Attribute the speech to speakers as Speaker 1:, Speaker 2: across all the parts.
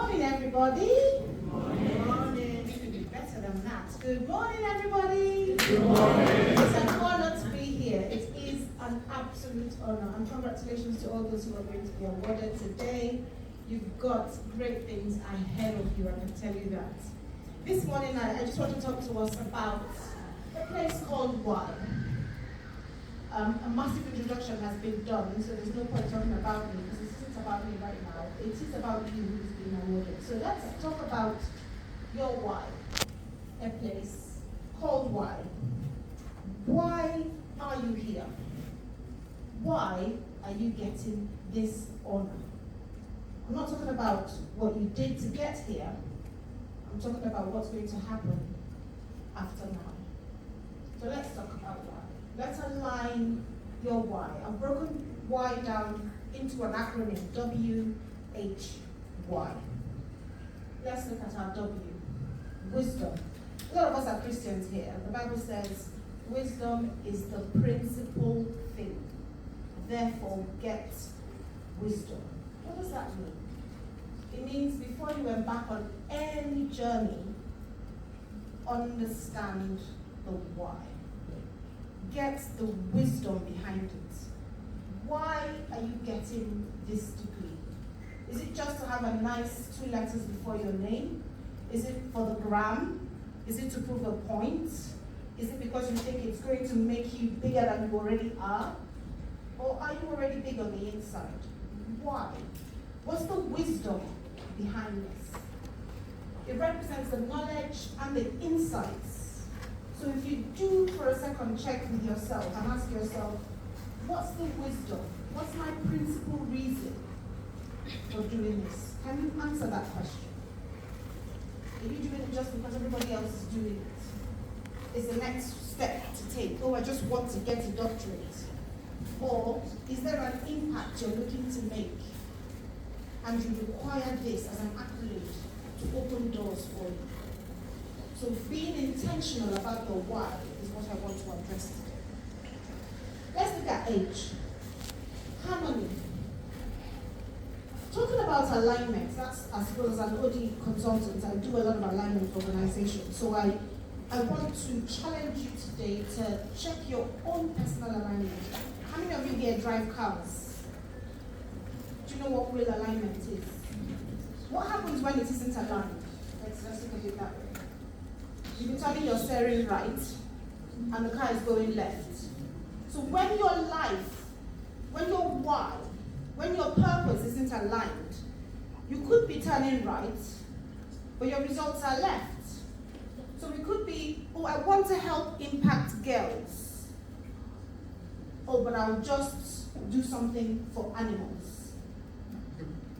Speaker 1: morning, everybody. Good morning. You could be better than that. Good morning, everybody.
Speaker 2: Good morning.
Speaker 1: It's an honor to be here. It is an absolute honor. And congratulations to all those who are going to be awarded today. You've got great things ahead of you, I can tell you that. This morning, I just want to talk to us about a place called Why. A massive introduction has been done, so there's no point talking about me, because this isn't about me right now. It is about you who's been awarded. So let's talk about your why. A place called Why. Why are you here? Why are you getting this honor? I'm not talking about what you did to get here. I'm talking about what's going to happen after now. So let's talk about why. Let's align your why. I've broken why down into an acronym, W-H-Y. Let's look at our W. Wisdom. A lot of us are Christians here. The Bible says wisdom is the principal thing. Therefore, get wisdom. What does that mean? It means before you embark on any journey, understand the why. Get the wisdom behind it. Why are you getting this degree? Is it just to have a nice 2 letters before your name? Is it for the gram? Is it to prove a point? Is it because you think it's going to make you bigger than you already are? Or are you already big on the inside? Why? What's the wisdom behind this? It represents the knowledge and the insights. So if you do for a second check with yourself and ask yourself, what's the wisdom? What's my principal reason for doing this? Can you answer that question? Are you doing it just because everybody else is doing it? Is the next step to take? Oh, I just want to get a doctorate. Or is there an impact you're looking to make and you require this as an accolade to open doors for you? So being intentional about the why is what I want to address today. Let's look at H. Harmony. Talking about alignment, that's as well as an OD consultant, I do a lot of alignment for organizations. So I want to challenge you today to check your own personal alignment. How many of you here drive cars? Do you know what real alignment is? What happens when it isn't aligned? Let's look at it that way. You've been turning your steering right, and the car is going left. So when your life, when your why, when your purpose isn't aligned, you could be turning right, but your results are left. So it could be, oh, I want to help impact girls. Oh, but I'll just do something for animals.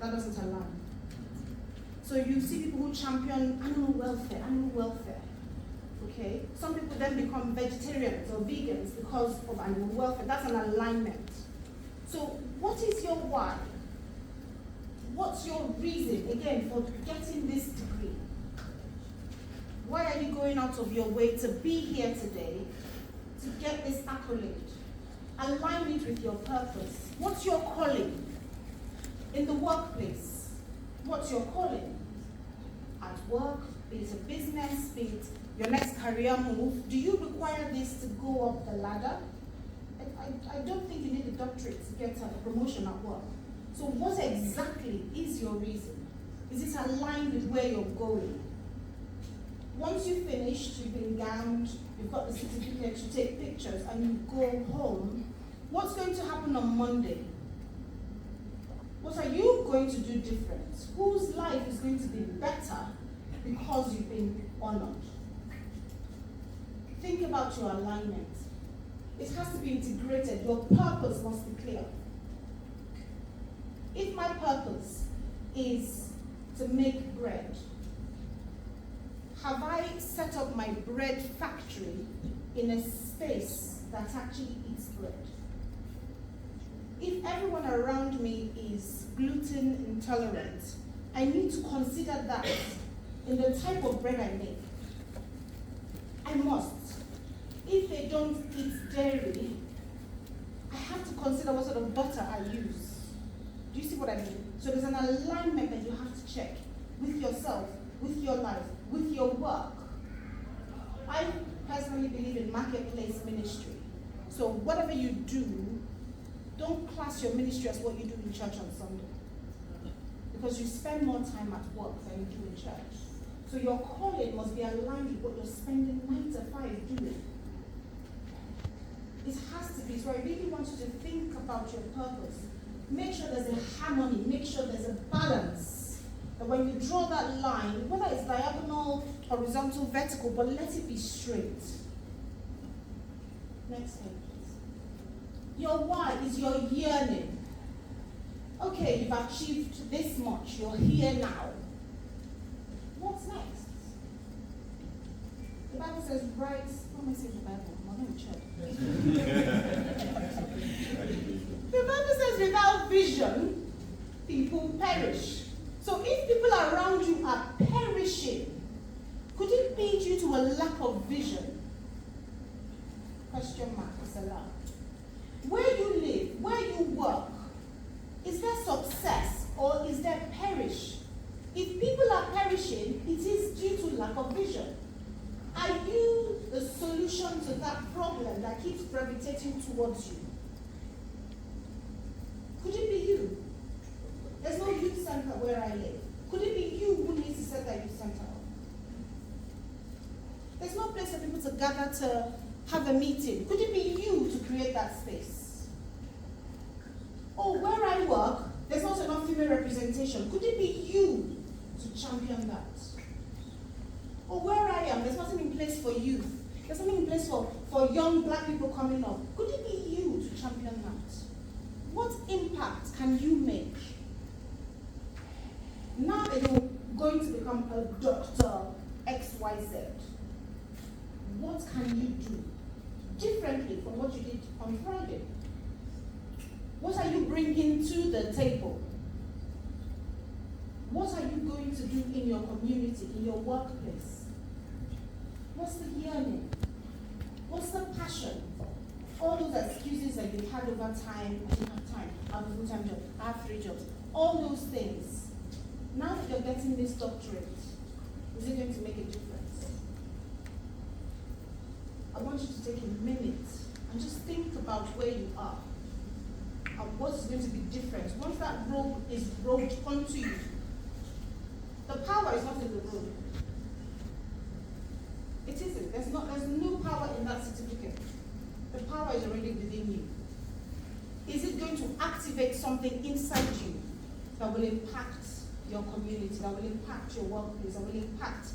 Speaker 1: That doesn't align. So you see people who champion animal welfare. Okay? Some people then become vegetarians or vegans because of animal welfare. That's an alignment. So what is your why? What's your reason, again, for getting this degree? Why are you going out of your way to be here today to get this accolade? Align it with your purpose. What's your calling? In the workplace, what's your calling? At work, be it a business, be it your next career move, do you require this to go up the ladder? I don't think you need a doctorate to get a promotion at work. So what exactly is your reason? Is it aligned with where you're going? Once you've finished, you've been gowned, you've got the certificate, you take pictures, and you go home, what's going to happen on Monday? What are you going to do different? Whose life is going to be better because you've been honored? Think about your alignment. It has to be integrated. Your purpose must be clear. If my purpose is to make bread, have I set up my bread factory in a space that actually eats bread? If everyone around me is gluten intolerant, I need to consider that in the type of bread I make. I must. If they don't eat dairy, I have to consider what sort of butter I use. Do you see what I mean? So there's an alignment that you have to check. yourself, with your life, with your work. I personally believe in marketplace ministry. So whatever you do, don't class your ministry as what you do in church on Sunday. Because you spend more time at work than you do in church. So your calling must be aligned with what you're spending 9 to 5 doing. It has to be. So I really want you to think about your purpose. Make sure there's a harmony. Make sure there's a balance. That when you draw that line, whether it's diagonal, horizontal, vertical, but let it be straight. Next slide, please. Your why is your yearning. Okay, you've achieved this much. You're here now. What's next? The Bible says, right, what am I saying in the Bible? I'm not in church. The Bible says, without vision, people perish. So if people around you are perishing, could it be due to a lack of vision? Question mark, it's allowed. Where you live, where you work, is there success or is there perish? If people are perishing, it is due to lack of vision. Are you the solution to that problem that keeps gravitating towards you? Could it be you? There's no youth center where I live. Could it be you who needs to set that youth center up? There's no place for people to gather to have a meeting. Could it be you to create that space? Or where I work, there's not enough female representation. Could it be you to champion that? Or where I am, there's nothing in place for youth. There's nothing in place for young black people coming up. Could it be you to champion that? What impact can you make? Now that you're going to become a doctor XYZ, what can you do differently from what you did on Friday? What are you bringing to the table? What are you going to do in your community, in your workplace? What's the yearning? What's the passion? All those excuses that you've had over time, I don't have time, I have a full-time job, I have 3 jobs, all those things. Now that you're getting this doctorate, is it going to make a difference? I want you to take a minute and just think about where you are and what's going to be different. Once that robe is rolled onto you, the power is not in the robe. It isn't. There's no power in that certificate. The power is already within you. Is it going to activate something inside you that will impact your community, that will impact your workplace, that will impact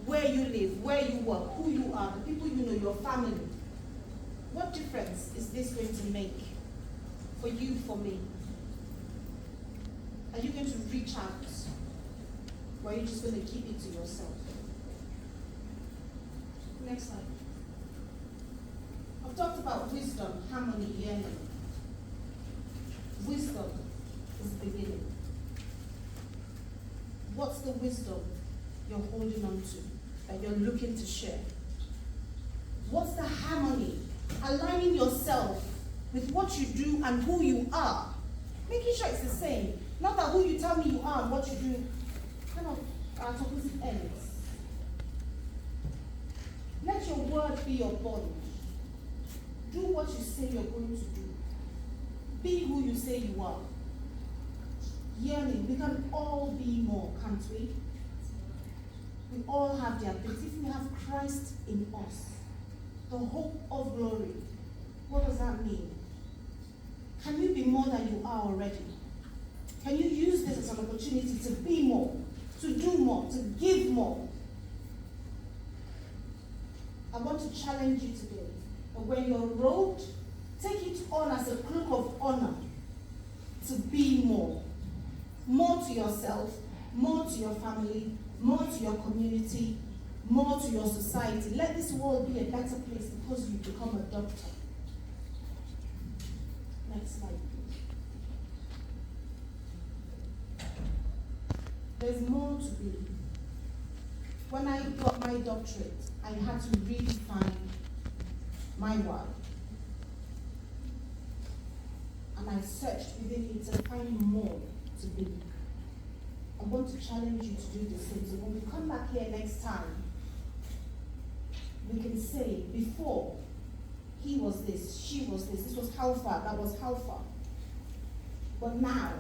Speaker 1: where you live, where you work, who you are, the people you know, your family? What difference is this going to make for you, for me? Are you going to reach out? Or are you just going to keep it to yourself? Next slide. I've talked about wisdom, harmony, yearning. Wisdom is beginning. What's the wisdom you're holding on to, that you're looking to share? What's the harmony? Aligning yourself with what you do and who you are. Making sure it's the same. Not that who you tell me you are and what you do kind of are at opposite ends. Let your word be your body. Do what you say you're going to do. Be who you say you are. Yearning, we can all be more, can't we? We all have the ability. If we have Christ in us, the hope of glory, what does that mean? Can you be more than you are already? Can you use this as an opportunity to be more, to do more, to give more? I want to challenge you today that when you're robed, take it on as a cloak of honor to be more. More to yourself, more to your family, more to your community, more to your society. Let this world be a better place because you become a doctor. Next slide, please. There's more to be. When I got my doctorate, I had to redefine my why. And I searched within it to find more to be. I want to challenge you to do the same. So when we come back here next time, we can say, before, he was this, she was this was how far, that was how far. But now,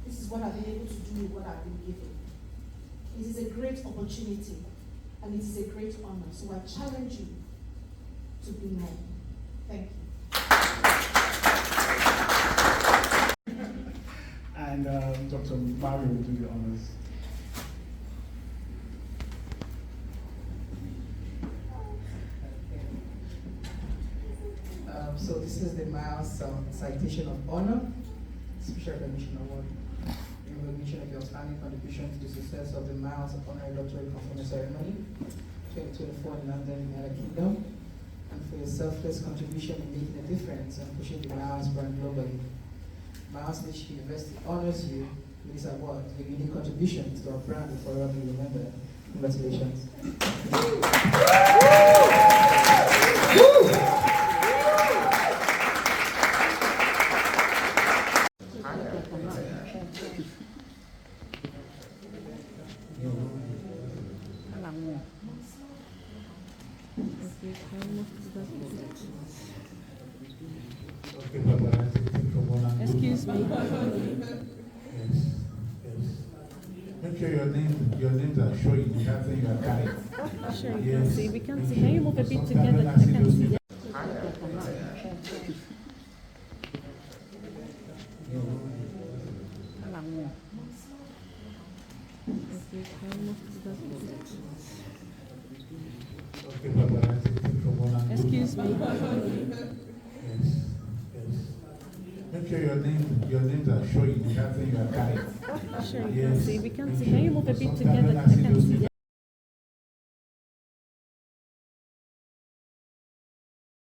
Speaker 1: this is what I've been able to do with what I've been given. It is a great opportunity, and it is a great honor. So I challenge you to be more. Thank you.
Speaker 2: And Dr. Mario will do the honors.
Speaker 3: So this is the Myles Citation of Honor, Special Recognition Award, in recognition of your outstanding contribution to the success of the Myles Honorary Doctorate Conferment Ceremony 2024 in London, United Kingdom, and for your selfless contribution in making a difference and pushing the Myles brand globally. Myles University honors you with this award. Your unique contribution to our brand will forever be remembered. Congratulations.
Speaker 4: Excuse me.
Speaker 5: Yes, yes. Make sure your names are showing. You have thing you are carrying.
Speaker 4: Sure, you
Speaker 5: Yes.
Speaker 4: can see. We can see. Can you move a bit
Speaker 5: Sometimes
Speaker 4: together?
Speaker 5: when
Speaker 4: I
Speaker 5: I see
Speaker 4: can
Speaker 5: those
Speaker 4: see.
Speaker 5: Okay, paparazzi, take from one angle.
Speaker 4: Excuse me.
Speaker 5: Yes, yes. Make sure your names are showing. You have thing you are carrying.
Speaker 4: Sure, you can
Speaker 5: Yes.
Speaker 4: see. We can
Speaker 5: Make
Speaker 4: see.
Speaker 5: sure.
Speaker 4: Can you move a bit
Speaker 5: Sometimes
Speaker 4: together?
Speaker 5: when
Speaker 4: I
Speaker 5: I see